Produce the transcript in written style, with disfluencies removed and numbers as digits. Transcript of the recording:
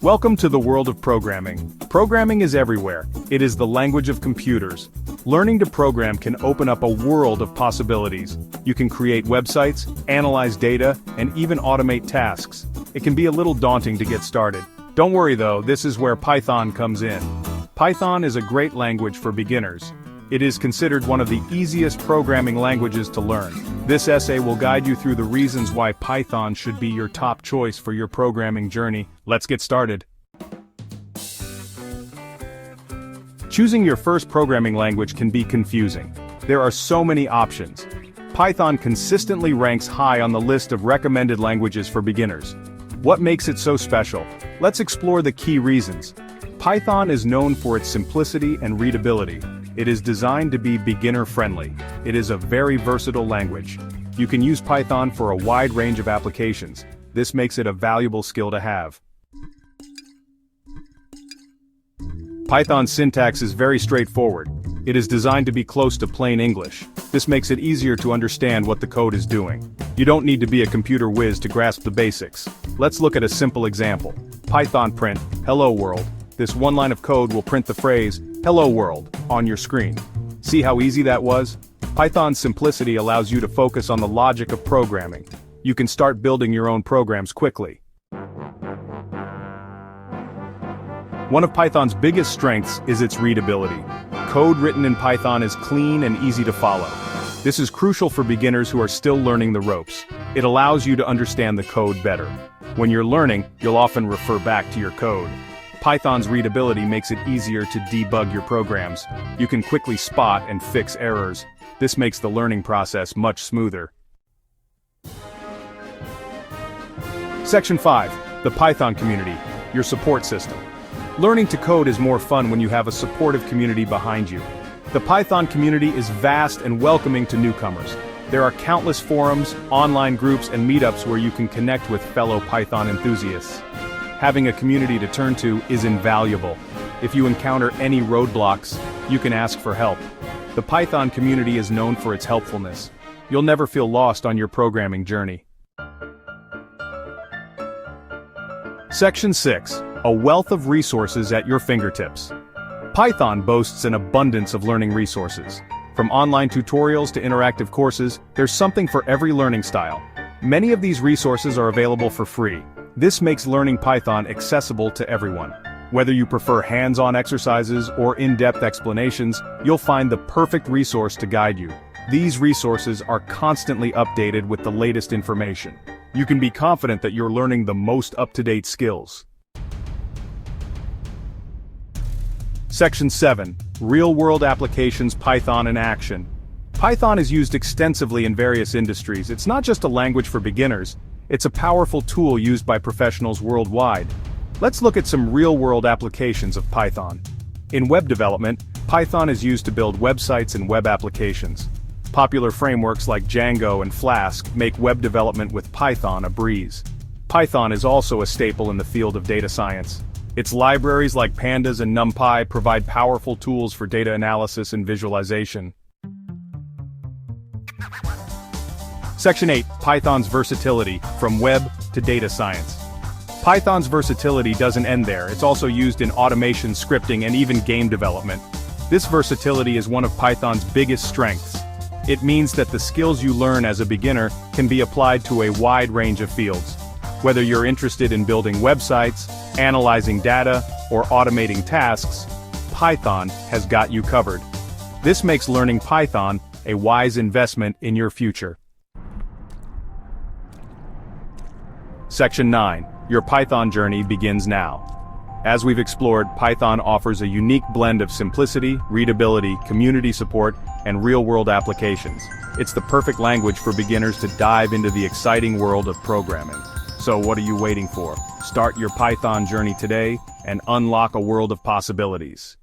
Welcome to the world of programming. Programming is everywhere. It is the language of computers. Learning to program can open up a world of possibilities. You can create websites, analyze data, and even automate tasks. It can be a little daunting to get started. Don't worry though, this is where Python comes in. Python is a great language for beginners. It is considered one of the easiest programming languages to learn. This essay will guide you through the reasons why Python should be your top choice for your programming journey. Let's get started. Choosing your first programming language can be confusing. There are so many options. Python consistently ranks high on the list of recommended languages for beginners. What makes it so special? Let's explore the key reasons. Python is known for its simplicity and readability. It is designed to be beginner-friendly. It is a very versatile language. You can use Python for a wide range of applications. This makes it a valuable skill to have. Python's syntax is very straightforward. It is designed to be close to plain English. This makes it easier to understand what the code is doing. You don't need to be a computer whiz to grasp the basics. Let's look at a simple example. Python print, hello world. This one line of code will print the phrase, hello world, on your screen. See how easy that was? Python's simplicity allows you to focus on the logic of programming. You can start building your own programs quickly. One of Python's biggest strengths is its readability. Code written in Python is clean and easy to follow. This is crucial for beginners who are still learning the ropes. It allows you to understand the code better. When you're learning, you'll often refer back to your code. Python's readability makes it easier to debug your programs. You can quickly spot and fix errors. This makes the learning process much smoother. Section 5. The Python community, your support system. Learning to code is more fun when you have a supportive community behind you. The Python community is vast and welcoming to newcomers. There are countless forums, online groups, and meetups where you can connect with fellow Python enthusiasts. Having a community to turn to is invaluable. If you encounter any roadblocks, you can ask for help. The Python community is known for its helpfulness. You'll never feel lost on your programming journey. Section 6. A wealth of resources at your fingertips. Python boasts an abundance of learning resources. From online tutorials to interactive courses, there's something for every learning style. Many of these resources are available for free. This makes learning Python accessible to everyone. Whether you prefer hands-on exercises or in-depth explanations, you'll find the perfect resource to guide you. These resources are constantly updated with the latest information. You can be confident that you're learning the most up-to-date skills. Section 7. Real-world applications Python in action. Python is used extensively in various industries. It's not just a language for beginners. It's a powerful tool used by professionals worldwide. Let's look at some real-world applications of Python. In web development, Python is used to build websites and web applications. Popular frameworks like Django and Flask make web development with Python a breeze. Python is also a staple in the field of data science. Its libraries like Pandas and NumPy provide powerful tools for data analysis and visualization. Section 8. Python's versatility, from web to data science. Python's versatility doesn't end there. It's also used in automation, scripting, and even game development. This versatility is one of Python's biggest strengths. It means that the skills you learn as a beginner can be applied to a wide range of fields. Whether you're interested in building websites, analyzing data, or automating tasks, Python has got you covered. This makes learning Python a wise investment in your future. Section 9. Your Python journey begins now. As we've explored, Python offers a unique blend of simplicity, readability, community support, and real-world applications. It's the perfect language for beginners to dive into the exciting world of programming. So what are you waiting for? Start your Python journey today and unlock a world of possibilities.